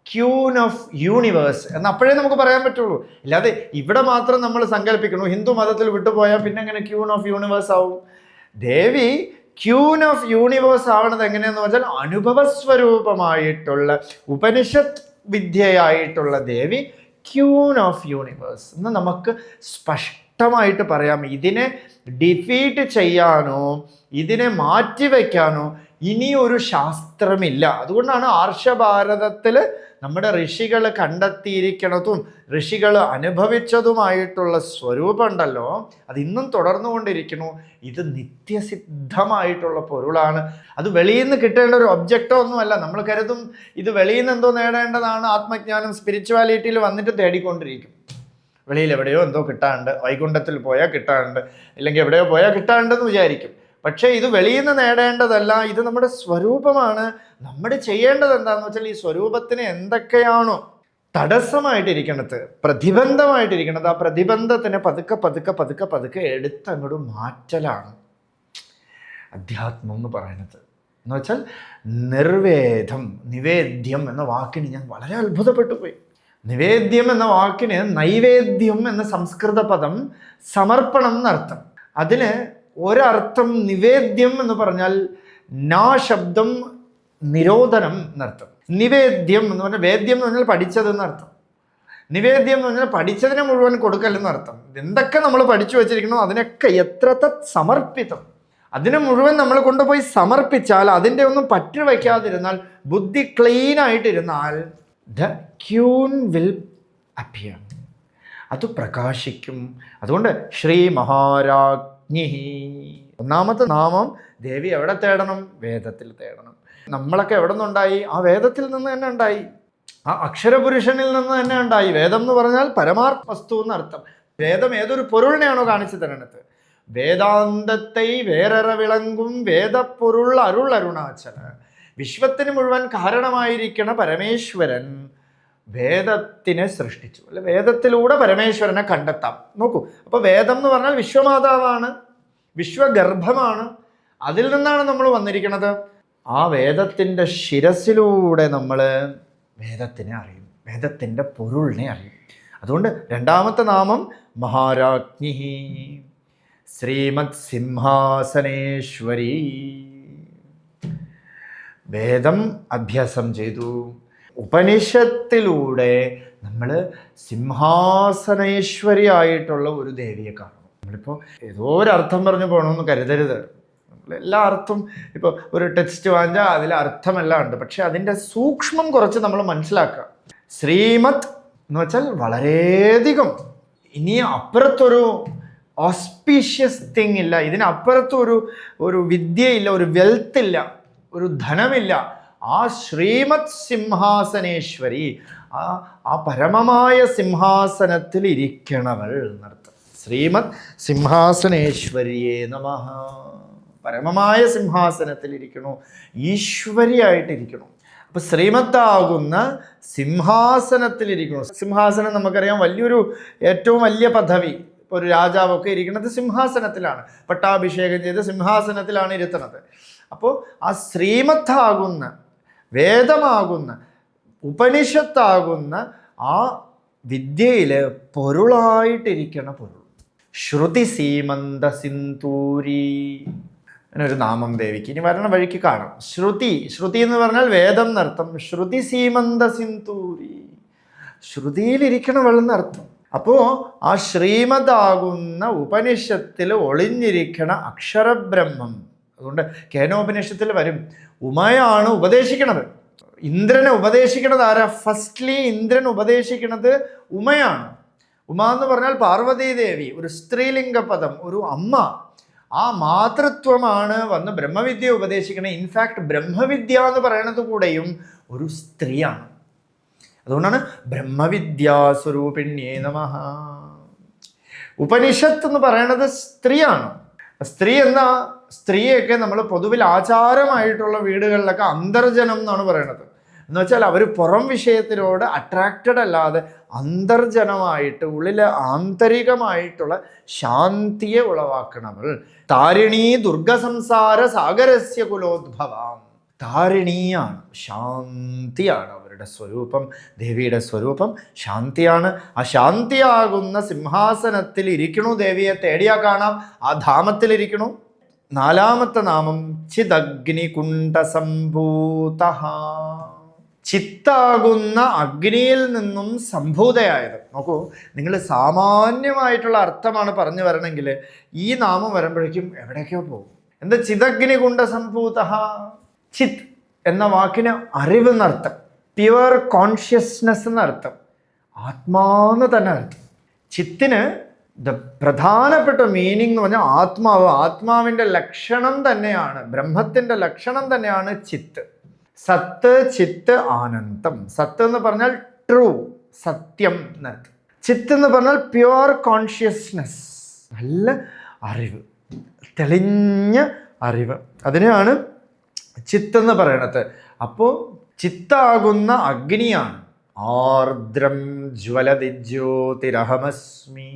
ക്യൂൻ ഓഫ് യൂണിവേഴ്സ് എന്ന് അപ്പോഴേ നമുക്ക് പറയാൻ പറ്റുള്ളൂ. അല്ലാതെ ഇവിടെ മാത്രം നമ്മൾ സങ്കല്പിക്കണു. ഹിന്ദു മതത്തിൽ വിട്ടുപോയാൽ പിന്നെ എങ്ങനെ ക്യൂൻ ഓഫ് യൂണിവേഴ്സ് ആവും? ദേവി ക്യൂൻ ഓഫ് യൂണിവേഴ്സ് ആവണത് എങ്ങനെയെന്ന് വെച്ചാൽ അനുഭവസ്വരൂപമായിട്ടുള്ള ഉപനിഷത്ത് വിദ്യയായിട്ടുള്ള ദേവി ക്യൂൻ ഓഫ് യൂണിവേഴ്സ് എന്ന് നമുക്ക് സ്പഷ്ടമായിട്ട് പറയാം. ഇതിനെ ഡിഫീറ്റ് ചെയ്യാനോ ഇതിനെ മാറ്റിവെക്കാനോ ഇനിയൊരു ശാസ്ത്രമില്ല. അതുകൊണ്ടാണ് ആർഷഭാരതത്തിൽ നമ്മുടെ ഋഷികൾ കണ്ടെത്തിയിരിക്കണതും ഋഷികൾ അനുഭവിച്ചതുമായിട്ടുള്ള സ്വരൂപം ഉണ്ടല്ലോ, അത് ഇന്നും തുടർന്നുകൊണ്ടിരിക്കുന്നു. ഇത് നിത്യസിദ്ധമായിട്ടുള്ള പൊരുളാണ്. അത് വെളിയിൽ നിന്ന് കിട്ടേണ്ട ഒരു ഒബ്ജക്റ്റോ ഒന്നുമല്ല. നമ്മൾ കരുതും ഇത് വെളിയിൽ നിന്ന് എന്തോ നേടേണ്ടതാണ്, ആത്മജ്ഞാനം സ്പിരിച്വാലിറ്റിയിൽ വന്നിട്ട് തേടിക്കൊണ്ടിരിക്കും. വെളിയിൽ എവിടെയോ എന്തോ കിട്ടാണ്ട്, വൈകുണ്ഠത്തിൽ പോയാൽ കിട്ടാണ്ട്, ഇല്ലെങ്കിൽ എവിടെയോ പോയാൽ കിട്ടാണ്ടെന്ന് വിചാരിക്കും. പക്ഷേ ഇത് വെളിയിൽ നിന്ന് നേടേണ്ടതല്ല, ഇത് നമ്മുടെ സ്വരൂപമാണ്. നമ്മൾ ചെയ്യേണ്ടത് എന്താണെന്ന് വെച്ചാൽ ഈ സ്വരൂപത്തിന് എന്തൊക്കെയാണോ തടസ്സമായിട്ടിരിക്കണത്, പ്രതിബന്ധമായിട്ടിരിക്കണത്, ആ പ്രതിബന്ധത്തിന് പതുക്കെ പതുക്കെ പതുക്കെ പതുക്കെ എടുത്തങ്ങോട്ട് മാറ്റലാണ് അധ്യാത്മം എന്ന് പറയുന്നത്. എന്ന് വെച്ചാൽ നിർവേദം, നിവേദ്യം എന്ന വാക്കിന് ഞാൻ വളരെ അത്ഭുതപ്പെട്ടു പോയി. നിവേദ്യം എന്ന വാക്കിന് നൈവേദ്യം എന്ന സംസ്കൃത പദം സമർപ്പണം എന്നർത്ഥം. അതിന് ഒരർത്ഥം നിവേദ്യം എന്ന് പറഞ്ഞാൽ നാ ശബ്ദം നിരോധനം എന്നർത്ഥം. നിവേദ്യം എന്ന് പറഞ്ഞാൽ വേദ്യം എന്ന് പറഞ്ഞാൽ പഠിച്ചതെന്നർത്ഥം. നിവേദ്യം എന്ന് പറഞ്ഞാൽ പഠിച്ചതിനെ മുഴുവൻ കൊടുക്കലെന്നർത്ഥം. എന്തൊക്കെ നമ്മൾ പഠിച്ചു വെച്ചിരിക്കണോ അതിനൊക്കെ എത്ര സമർപ്പിതം, അതിനെ മുഴുവൻ നമ്മൾ കൊണ്ടുപോയി സമർപ്പിച്ചാൽ, അതിൻ്റെ ഒന്നും പറ്റു വയ്ക്കാതിരുന്നാൽ, ബുദ്ധി ക്ലീൻ ആയിട്ടിരുന്നാൽ ദ ക്യൂൻ വിൽ അപ്പിയർ, അത് പ്രകാശിക്കും. അതുകൊണ്ട് ശ്രീ മഹാരാജ്ഞി ഒന്നാമത്തെ നാമം ദേവി എവിടെ തേടണം? വേദത്തിൽ തേടണം. നമ്മളൊക്കെ എവിടെ നിന്നുണ്ടായി? ആ വേദത്തിൽ നിന്ന് തന്നെ ഉണ്ടായി, ആ അക്ഷരപുരുഷനിൽ നിന്ന് തന്നെ ഉണ്ടായി. വേദം എന്ന് പറഞ്ഞാൽ പരമാർത്ഥ വസ്തു എന്നർത്ഥം. വേദം ഏതൊരു പൊരുളിനെയാണോ കാണിച്ചു തരണത്? വേദാന്തത്തെ വേറെറ വിളങ്ങും വേദപ്പൊരുൾ അരുൾ അരുണാചല. വിശ്വത്തിന് മുഴുവൻ കാരണമായിരിക്കണ പരമേശ്വരൻ വേദത്തിനെ സൃഷ്ടിച്ചു. അല്ലെ, വേദത്തിലൂടെ പരമേശ്വരനെ കണ്ടെത്താം. നോക്കൂ, അപ്പോൾ വേദം എന്ന് പറഞ്ഞാൽ വിശ്വമാതാവാണ്, വിശ്വഗർഭമാണ്. അതിൽ നിന്നാണ് നമ്മൾ വന്നിരിക്കുന്നത്. ആ വേദത്തിൻ്റെ ശിരസിലൂടെ നമ്മൾ വേദത്തിനെ അറിയും, വേദത്തിൻ്റെ പൊരുളിനെ അറിയും. അതുകൊണ്ട് രണ്ടാമത്തെ നാമം മഹാരാജ്ഞി, ശ്രീമത് സിംഹാസനേശ്വരി. വേദം അഭ്യാസം ചെയ്തു, ഉപനിഷത്തിലൂടെ നമ്മൾ സിംഹാസനേശ്വരി ആയിട്ടുള്ള ഒരു ദേവിയെ കാണും. നമ്മളിപ്പോൾ ഏതോ ഒരർത്ഥം പറഞ്ഞു പോകണമെന്ന് കരുതരുത്. എല്ലാ അർത്ഥം ഇപ്പോൾ ഒരു ടെക്സ്റ്റ് വാങ്ങിച്ചാൽ അതിൽ അർത്ഥമെല്ലാം ഉണ്ട്, പക്ഷെ അതിൻ്റെ സൂക്ഷ്മം കുറച്ച് നമ്മൾ മനസ്സിലാക്കുക. ശ്രീമത് എന്ന് വെച്ചാൽ വളരെയധികം, ഇനി അപ്പുറത്തൊരു ഓസ്പീഷ്യസ് തിങ് ഇല്ല, ഇതിനപ്പുറത്തൊരു ഒരു വിദ്യയില്ല, ഒരു വെൽത്ത് ഇല്ല, ഒരു ധനമില്ല. ആ ശ്രീമത് സിംഹാസനേശ്വരി, ആ പരമമായ സിംഹാസനത്തിൽ ഇരിക്കണവൾ എന്നർത്ഥം. ശ്രീമത് സിംഹാസനേശ്വരിയേ നമഃ. പരമമായ സിംഹാസനത്തിൽ ഇരിക്കണു, ഈശ്വരിയായിട്ടിരിക്കണു. അപ്പൊ ശ്രീമത്താകുന്ന സിംഹാസനത്തിലിരിക്കണു. സിംഹാസനം നമുക്കറിയാം, വലിയൊരു ഏറ്റവും വലിയ പദവി. ഇപ്പോൾ ഒരു രാജാവൊക്കെ ഇരിക്കുന്നത് സിംഹാസനത്തിലാണ്, പട്ടാഭിഷേകം ചെയ്ത് സിംഹാസനത്തിലാണ് ഇരുത്തുന്നത്. അപ്പോൾ ആ ശ്രീമത്താകുന്ന, വേദമാകുന്ന, ഉപനിഷത്താകുന്ന ആ വിദ്യയിൽ പൊരുളായിട്ടിരിക്കണ പൊരുൾ. ശ്രുതി സീമന്ത സിന്ദൂരി എന്നൊരു നാമം ദേവിക്ക് ഇനി വരണ വഴിക്ക് കാണാം. ശ്രുതി, ശ്രുതി എന്ന് പറഞ്ഞാൽ വേദം എന്നർത്ഥം. ശ്രുതി സീമന്ത സിന്ദൂരി, ശ്രുതിയിലിരിക്കണവളെന്നർത്ഥം. അപ്പോൾ ആ ശ്രീമതാകുന്ന ഉപനിഷത്തിൽ ഒളിഞ്ഞിരിക്കണ അക്ഷരബ്രഹ്മം. അതുകൊണ്ട് കേനോപനിഷത്തിൽ വരും, ഉമയാണ് ഉപദേശിക്കണത്. ഇന്ദ്രനെ ഉപദേശിക്കണത് ആരാ? ഫസ്റ്റ്ലി ഇന്ദ്രൻ ഉപദേശിക്കണത് ഉമയാണ്. ഉമ എന്ന് പറഞ്ഞാൽ പാർവതീദേവി, ഒരു സ്ത്രീലിംഗ പദം, ഒരു അമ്മ. ആ മാതൃത്വമാണ് വന്ന് ബ്രഹ്മവിദ്യ ഉപദേശിക്കണേ. ഇൻഫാക്ട് ബ്രഹ്മവിദ്യ എന്ന് പറയുന്നത് കൂടെയും ഒരു സ്ത്രീയാണ്. അതുകൊണ്ടാണ് ബ്രഹ്മവിദ്യാസ്വരൂപിണ്യേ നമഃ. ഉപനിഷത്ത് എന്ന് പറയുന്നത് സ്ത്രീയാണ്. സ്ത്രീ എന്ന സ്ത്രീയൊക്കെ നമ്മൾ പൊതുവിൽ ആചാരമായിട്ടുള്ള വീടുകളിലൊക്കെ അന്തർജനം എന്നാണ് പറയുന്നത്. എന്ന് വെച്ചാൽ അവർ പുറം വിഷയത്തിനോട് അട്രാക്റ്റഡ് അല്ലാതെ അന്തർജനമായിട്ട് ഉള്ളിൽ ആന്തരികമായിട്ടുള്ള ശാന്തിയെ ഉളവാക്കണവൾ. താരിണീ ദുർഗസംസാര സാഗരസ്യ കുലോദ്ഭവാം. താരിണിയാണ്, ശാന്തിയാണ് അവരുടെ സ്വരൂപം. ദേവിയുടെ സ്വരൂപം ശാന്തിയാണ്. ആ ശാന്തിയാകുന്ന സിംഹാസനത്തിൽ ഇരിക്കണു. ദേവിയെ തേടിയാ കാണാം, ആ ധാമത്തിലിരിക്കണു. നാലാമത്തെ നാമം ചിദഗ്നികുണ്ഠസംഭൂത. ചിത്താകുന്ന അഗ്നിയിൽ നിന്നും സംഭൂതയായത്. നോക്കൂ, നിങ്ങൾ സാമാന്യമായിട്ടുള്ള അർത്ഥമാണ് പറഞ്ഞു വരണമെങ്കിൽ ഈ നാമം വരുമ്പോഴേക്കും എവിടേക്കോ പോകും. എന്താ ചിദഗ്നികുണ്ഠ സംഭൂത? ചിത് എന്ന വാക്കിന് അറിവ് എന്നർത്ഥം, പ്യുവർ കോൺഷ്യസ്നെസ് എന്നർത്ഥം, ആത്മാന്ന് തന്നെ അർത്ഥം. ചിത്തിന് പ്രധാനപ്പെട്ട മീനിങ് എന്ന് പറഞ്ഞാൽ ആത്മാവ്. ആത്മാവിൻ്റെ ലക്ഷണം തന്നെയാണ്, ബ്രഹ്മത്തിൻ്റെ ലക്ഷണം തന്നെയാണ് ചിത്ത്. സത്ത്, ചിത്ത്, ആനന്ദം. സത്ത് എന്ന് പറഞ്ഞാൽ ട്രൂ, സത്യം എന്നർത്ഥം. ചിത്ത് എന്ന് പറഞ്ഞാൽ പ്യുവർ കോൺഷ്യസ്നെസ്, നല്ല അറിവ്, തെളിഞ്ഞ അറിവ്. അതിനെയാണ് ചിത്ത് എന്ന് പറയണത്. അപ്പോൾ ചിത്താകുന്ന അഗ്നിയാണ്. ആർദ്രം ജ്വലതി ജ്യോതിരഹമസ്മി.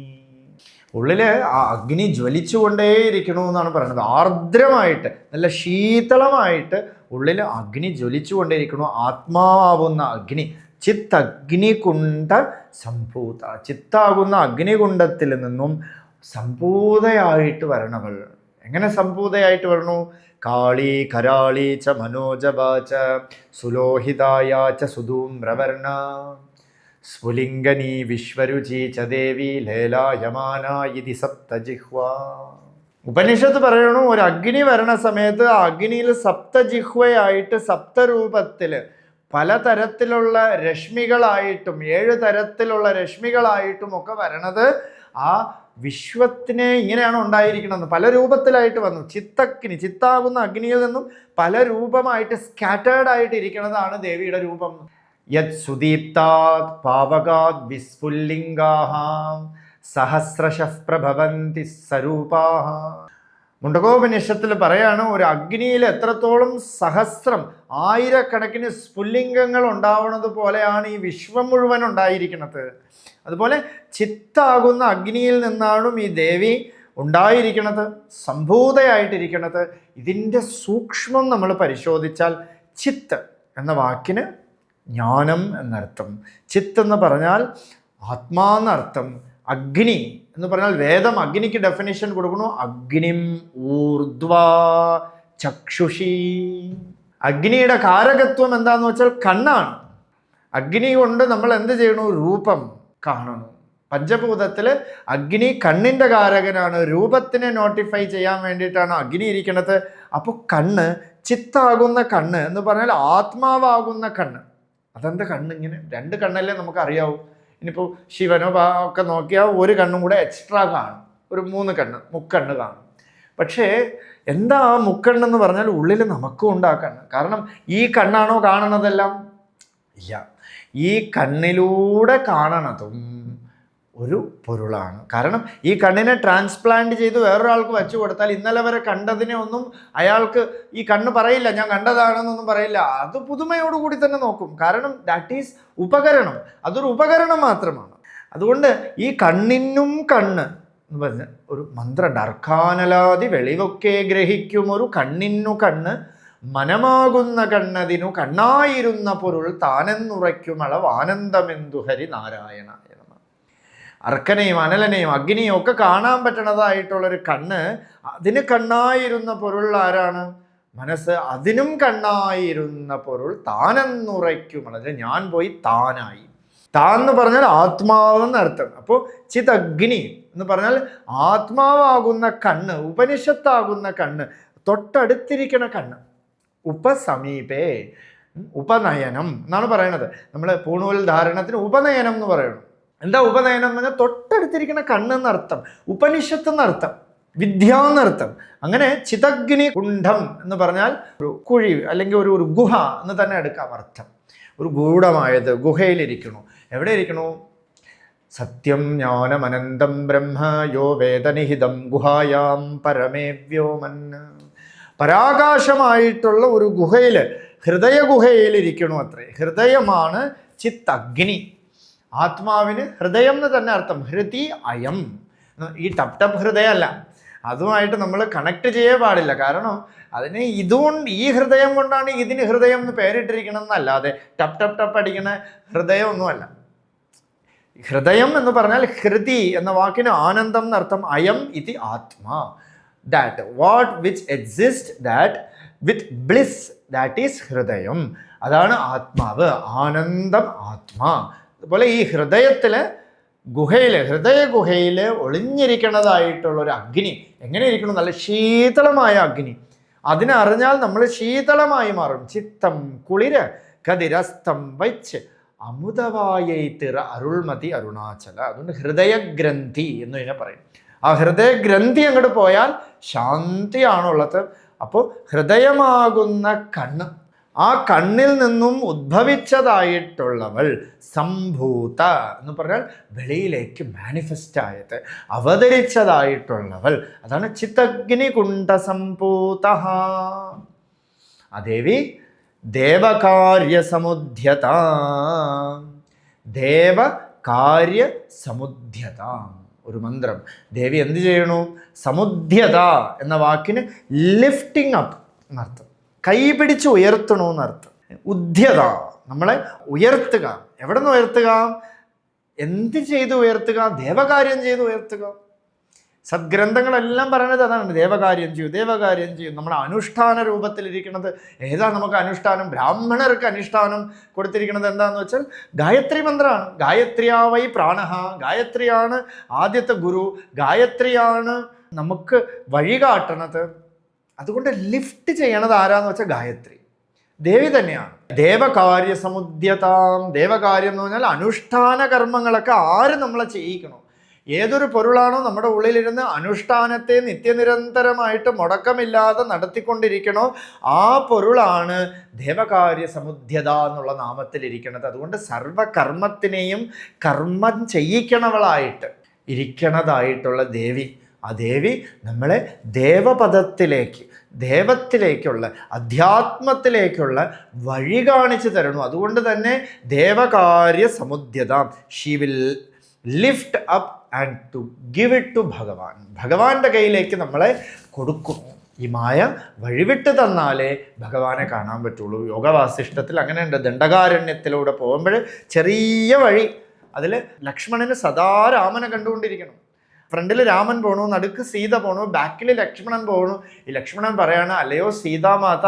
ഉള്ളിൽ ആ അഗ്നി ജ്വലിച്ചുകൊണ്ടേയിരിക്കണമെന്നാണ് പറയുന്നത്. ആർദ്രമായിട്ട്, നല്ല ശീതളമായിട്ട് ഉള്ളിൽ അഗ്നി ജ്വലിച്ചുകൊണ്ടേയിരിക്കണു. ആത്മാവുന്ന അഗ്നി. ചിത്ത് അഗ്നികുണ്ഠ സംഭൂത. ചിത്താകുന്ന അഗ്നികുണ്ഡത്തിൽ നിന്നും സംഭൂതയായിട്ട് വരണവൾ. എങ്ങനെ സംഭൂതയായിട്ട് വരണു? കാളി കരാളി ച മനോജവാച സുലോഹിതായ ച സുധൂമ്രവർണ സ്ഫുലിംഗനീ വിശ്വരുചി ച ദേവി ലേലായമാന ഇതി സപ്തജിഹ്വാ. ഉപനിഷത്ത് പറയണു, ഒരു അഗ്നി വരണ സമയത്ത് ആ അഗ്നിയിൽ സപ്തജിഹ്വയായിട്ട്, സപ്തരൂപത്തിൽ പലതരത്തിലുള്ള രശ്മികളായിട്ടും 7 തരത്തിലുള്ള രശ്മികളായിട്ടും ഒക്കെ വരണത് ആ വിശ്വത്തിനെ ഇങ്ങനെയാണ് ഉണ്ടായിരിക്കണമെന്ന്. പല രൂപത്തിലായിട്ട് വന്നു. ചിത്തഗ്നി, ചിത്താകുന്ന അഗ്നിയിൽ നിന്നും പല രൂപമായിട്ട് സ്കാറ്റേർഡ് ആയിട്ട് ഇരിക്കുന്നതാണ് ദേവിയുടെ രൂപം. യത് സുദീപ്താത് പാവകാത് വിസ്ഫുല്ലിംഗാഃ സഹസ്രശഃ പ്രഭവന്തി സ്വരൂപാഃ. മുണ്ടകോപനിഷത്തിൽ പറയാണ്, ഒരു അഗ്നിയിൽ എത്രത്തോളം സഹസ്രം, ആയിരക്കണക്കിന് സ്ഫുല്ലിംഗങ്ങൾ ഉണ്ടാവുന്നത് പോലെയാണ് ഈ വിശ്വം മുഴുവൻ ഉണ്ടായിരിക്കുന്നത്. അതുപോലെ ചിത്താകുന്ന അഗ്നിയിൽ നിന്നാണ് ഈ ദേവി ഉണ്ടായിരിക്കുന്നത്, സംഭൂതയായിട്ടിരിക്കുന്നത്. ഇതിൻ്റെ സൂക്ഷ്മം നമ്മൾ പരിശോധിച്ചാൽ ചിത്ത് എന്ന വാക്കിന് ജ്ഞാനം എന്നർത്ഥം, ചിത്ത് എന്ന് പറഞ്ഞാൽ ആത്മാന്നർത്ഥം, അഗ്നി എന്ന് പറഞ്ഞാൽ വേദം അഗ്നിക്ക് ഡെഫിനിഷൻ കൊടുക്കുന്നു, അഗ്നിം ഊർധ്വാ ചക്ഷുഷി. അഗ്നിയുടെ കാരകത്വം എന്താന്ന് വെച്ചാൽ കണ്ണാണ്. അഗ്നി കൊണ്ട് നമ്മൾ എന്ത് ചെയ്യണു? രൂപം കാണുന്നു. പഞ്ചഭൂതത്തിൽ അഗ്നി കണ്ണിൻ്റെ കാരകനാണ്. രൂപത്തിനെ നോട്ടിഫൈ ചെയ്യാൻ വേണ്ടിയിട്ടാണ് അഗ്നി ഇരിക്കുന്നത്. അപ്പോൾ കണ്ണ്, ചിത്താകുന്ന കണ്ണ് എന്ന് പറഞ്ഞാൽ ആത്മാവാകുന്ന കണ്ണ്. അതെന്താ കണ്ണ്? ഇങ്ങനെ രണ്ട് കണ്ണല്ലേ നമുക്കറിയാവൂ. ഇനിയിപ്പോൾ ശിവനോ ഒക്കെ നോക്കിയാൽ ഒരു കണ്ണും കൂടെ എക്സ്ട്രാ കാണും, ഒരു 3 കണ്ണ്, മുക്കണ്ണ് കാണും. പക്ഷേ എന്താ ആ മുക്കണ്ണെന്ന് പറഞ്ഞാൽ ഉള്ളിൽ നമുക്കും ഉണ്ടാക്കണം. കാരണം ഈ കണ്ണാണോ കാണണതെല്ലാം? ഇല്ല, ഈ കണ്ണിലൂടെ കാണണതും ഒരു പൊരുളാണ്. കാരണം ഈ കണ്ണിനെ ട്രാൻസ്പ്ലാന്റ് ചെയ്ത് വേറൊരാൾക്ക് വെച്ചു കൊടുത്താൽ ഇന്നലെ വരെ കണ്ടതിനെ ഒന്നും അയാൾക്ക് ഈ കണ്ണ് പറയില്ല, ഞാൻ കണ്ടതാണെന്നൊന്നും പറയില്ല. അത് പുതുമയോടുകൂടി തന്നെ നോക്കും. കാരണം ദാറ്റ് ഈസ് ഉപകരണം, അതൊരു ഉപകരണം മാത്രമാണ്. അതുകൊണ്ട് ഈ കണ്ണിനും കണ്ണ് എന്ന് പറഞ്ഞ ഒരു മന്ത്രമുണ്ട്. അർക്കാനലാതി വെളിവൊക്കെ ഗ്രഹിക്കും ഒരു കണ്ണിനു കണ്ണ്, മനമാകുന്ന കണ്ണതിനു കണ്ണായിരുന്ന പൊരുൾ താനെന്നുറയ്ക്കുമളവ് ആനന്ദമെന്തു ഹരി നാരായണ. അർക്കനെയും അനലനെയും അഗ്നിയും ഒക്കെ കാണാൻ പറ്റണതായിട്ടുള്ളൊരു കണ്ണ്, അതിന് കണ്ണായിരുന്ന പൊരുൾ ആരാണ്? മനസ്സ്. അതിനും കണ്ണായിരുന്ന പൊരുൾ താനെന്നുറയ്ക്കുമളത്, ഞാൻ പോയി താനായി. താൻ എന്ന് പറഞ്ഞാൽ ആത്മാവെന്ന് അർത്ഥം. അപ്പോൾ ചിത് അഗ്നി എന്ന് പറഞ്ഞാൽ ആത്മാവാകുന്ന കണ്ണ്, ഉപനിഷത്താകുന്ന കണ്ണ്, തൊട്ടടുത്തിരിക്കണ കണ്ണ്. ഉപസമീപേ, ഉപനയനം എന്നാണ് പറയണത്. നമ്മൾ പൂണൂൽ ധാരണത്തിന് ഉപനയനം എന്ന് പറയണം. എന്താ ഉപനയനം എന്ന് പറഞ്ഞാൽ തൊട്ടടുത്തിരിക്കുന്ന കണ്ണെന്നർത്ഥം, ഉപനിഷത്ത് എന്നർത്ഥം, വിദ്യ എന്നർത്ഥം. അങ്ങനെ ചിതഗ്നി കുണ്ഠം എന്ന് പറഞ്ഞാൽ ഒരു കുഴി അല്ലെങ്കിൽ ഒരു ഗുഹ എന്ന് തന്നെ എടുക്കാം അർത്ഥം. ഒരു ഗൂഢമായത്, ഗുഹയിലിരിക്കണു. എവിടെ ഇരിക്കണു? സത്യം ജ്ഞാനമനന്തം ബ്രഹ്മ യോ വേദനിഹിതം ഗുഹായാം പരമേ വ്യോമൻ. പരാകാശമായിട്ടുള്ള ഒരു ഗുഹയിൽ, ഹൃദയ ഗുഹയിലിരിക്കണു അത്രേ. ഹൃദയമാണ് ചിത്ത് അഗ്നി. ആത്മാവിന് ഹൃദയം എന്ന് തന്നെ അർത്ഥം. ഹൃതി അയം, ഈ ടപ് ടപ് ഹൃദയമല്ല, അതുമായിട്ട് നമ്മൾ കണക്ട് ചെയ്യേ പാടില്ല. കാരണം അതിന് ഇതുകൊണ്ട്, ഈ ഹൃദയം കൊണ്ടാണ് ഇതിന് ഹൃദയം എന്ന് പേരിട്ടിരിക്കണമെന്നല്ലാതെ ടപ് ടപ് ടപ്പ് അടിക്കുന്ന ഹൃദയമൊന്നുമല്ല. ഹൃദയം എന്ന് പറഞ്ഞാൽ ഹൃതി എന്ന വാക്കിന് ആനന്ദം എന്നർത്ഥം. അയം ഇതി ആത്മാ, that what which exist, that with bliss, that is ഹൃദയം. അതാണ് ആത്മാവ്, ആനന്ദം, ആത്മാ. അതുപോലെ ഈ ഹൃദയത്തിൽ ഗുഹയിൽ, ഹൃദയ ഗുഹയിൽ ഒളിഞ്ഞിരിക്കുന്നതായിട്ടുള്ളൊരു അഗ്നി എങ്ങനെ ഇരിക്കണം? നല്ല ശീതളമായ അഗ്നി. അതിനറിഞ്ഞാൽ നമ്മൾ ശീതളമായി മാറും. ചിത്തം കുളിര് കതിരസ്തം വച്ച് അമുതവായൈ തിറ അരുൾമതി അരുണാചല. അതുകൊണ്ട് ഹൃദയഗ്രന്ഥി എന്ന് ഇതിനെ പറയും. ആ ഹൃദയഗ്രന്ഥി അങ്ങോട്ട് പോയാൽ ശാന്തിയാണുള്ളത്. അപ്പോൾ ഹൃദയമാകുന്ന കണ്ണ്, ആ കണ്ണിൽ നിന്നും ഉദ്ഭവിച്ചതായിട്ടുള്ളവൾ സംഭൂത എന്ന് പറഞ്ഞാൽ വെളിയിലേക്ക് മാനിഫെസ്റ്റ് ആയത്, അവതരിച്ചതായിട്ടുള്ളവൾ. അതാണ് ചിത്തഗ്നി കുണ്ഠ സംഭൂത. ആ ദേവി ദേവകാര്യസമുദ്ധ്യത, ദേവകാര്യസമുദ്ധ്യത ഒരു മന്ത്രം. ദേവി എന്ത് ചെയ്യണു? സമുദ്ധ്യത എന്ന വാക്കിന് ലിഫ്റ്റിംഗ് അപ്പ് എന്നർത്ഥം. കൈ പിടിച്ച് ഉയർത്തണമെന്നർത്ഥം. ഉദ്ധ്യത, നമ്മളെ ഉയർത്തുക. എവിടെ നിന്ന് ഉയർത്തുക? എന്ത് ചെയ്ത് ഉയർത്തുക? ദേവകാര്യം ചെയ്ത് ഉയർത്തുക. സദ്ഗ്രന്ഥങ്ങളെല്ലാം പറയുന്നത് അതാണ്. ദേവകാര്യം ചെയ്യൂ, ദേവകാര്യം ചെയ്യും. നമ്മുടെ അനുഷ്ഠാന രൂപത്തിലിരിക്കുന്നത് ഏതാ? നമുക്ക് അനുഷ്ഠാനം, ബ്രാഹ്മണർക്ക് അനുഷ്ഠാനം കൊടുത്തിരിക്കുന്നത് എന്താണെന്ന് വെച്ചാൽ ഗായത്രി മന്ത്രമാണ്. ഗായത്രിയാവൈ പ്രാണഹ, ഗായത്രിയാണ് ആദ്യത്തെ ഗുരു, ഗായത്രിയാണ് നമുക്ക് വഴി കാട്ടണത്. അതുകൊണ്ട് ലിഫ്റ്റ് ചെയ്യണത് ആരാന്ന് വെച്ചാൽ ഗായത്രി, ദേവി തന്നെയാണ്. ദേവകാര്യ സമുദ്ധ്യതാം, ദേവകാര്യം എന്ന് പറഞ്ഞാൽ അനുഷ്ഠാന കർമ്മങ്ങളൊക്കെ ആര് നമ്മളെ ചെയ്യിക്കണോ? ഏതൊരു പൊരുളാണോ നമ്മുടെ ഉള്ളിലിരുന്ന് അനുഷ്ഠാനത്തെ നിത്യനിരന്തരമായിട്ട് മുടക്കമില്ലാതെ നടത്തിക്കൊണ്ടിരിക്കണോ ആ പൊരുളാണ് ദേവകാര്യ സമുദ്ധ്യത എന്നുള്ള നാമത്തിലിരിക്കുന്നത്. അതുകൊണ്ട് സർവകർമ്മത്തിനെയും കർമ്മം ചെയ്യിക്കണവളായിട്ട് ഇരിക്കണതായിട്ടുള്ള ദേവി, ആ ദേവി നമ്മളെ ദേവപദത്തിലേക്ക്, ദേവത്തിലേക്കുള്ള, അധ്യാത്മത്തിലേക്കുള്ള വഴി കാണിച്ചു തരണു. അതുകൊണ്ട് തന്നെ ദേവകാര്യ സമുദ്ധ്യത, she will lift up and to give it to Bhagavan. ഭഗവാന്റെ കയ്യിലേക്ക് നമ്മളെ കൊടുക്കുന്നു. ഈ മായ വഴിവിട്ട് തന്നാലേ ഭഗവാനെ കാണാൻ പറ്റുള്ളൂ. യോഗവാസിഷ്ഠത്തിൽ അങ്ങനെയുണ്ട്. ദണ്ഡകാരണ്യത്തിലൂടെ പോകുമ്പോൾ ചെറിയ വഴി, അതിൽ ലക്ഷ്മണന് സദാ രാമനെ കണ്ടുകൊണ്ടിരിക്കണം. ഫ്രണ്ടിൽ രാമൻ പോണു, നടുക്ക് സീത പോണു, ബാക്കിൽ ലക്ഷ്മണൻ പോണു. ഈ ലക്ഷ്മണൻ പറയാണ്, അല്ലയോ സീതാമാത,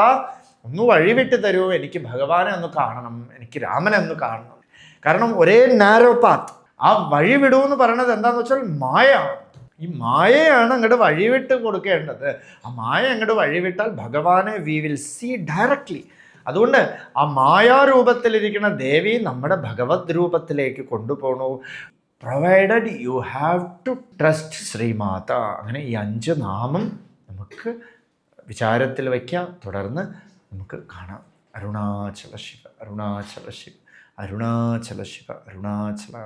ഒന്ന് വഴിവിട്ട് തരൂ, എനിക്ക് ഭഗവാനെ ഒന്ന് കാണണം, എനിക്ക് രാമനെ ഒന്ന് കാണണം. കാരണം ഒരേ നാരോ പാത്ത്. ആ വഴി വിടൂ എന്ന് പറയണത് എന്താന്ന് വെച്ചാൽ മായയാണ്. ഈ മായയാണ് അങ്ങോട്ട് വഴിവിട്ട് കൊടുക്കേണ്ടത്. ആ മായ അങ്ങോട്ട് വഴിവിട്ടാൽ ഭഗവാനെ വി വിൽ സീ ഡയറക്ട്ലി. അതുകൊണ്ട് ആ മായാരൂപത്തിലിരിക്കുന്ന ദേവി നമ്മുടെ ഭഗവത് രൂപത്തിലേക്ക് കൊണ്ടുപോകണു. Provided you have to trust Shrimata. അങ്ങനെ ഈ 5 നാമം നമുക്ക് വിചാരത്തിൽ വയ്ക്കാം. തുടർന്ന് നമുക്ക് കാണാം. അരുണാചല ശിവ, അരുണാചല ശിവ, അരുണാചല ശിവ, അരുണാചല.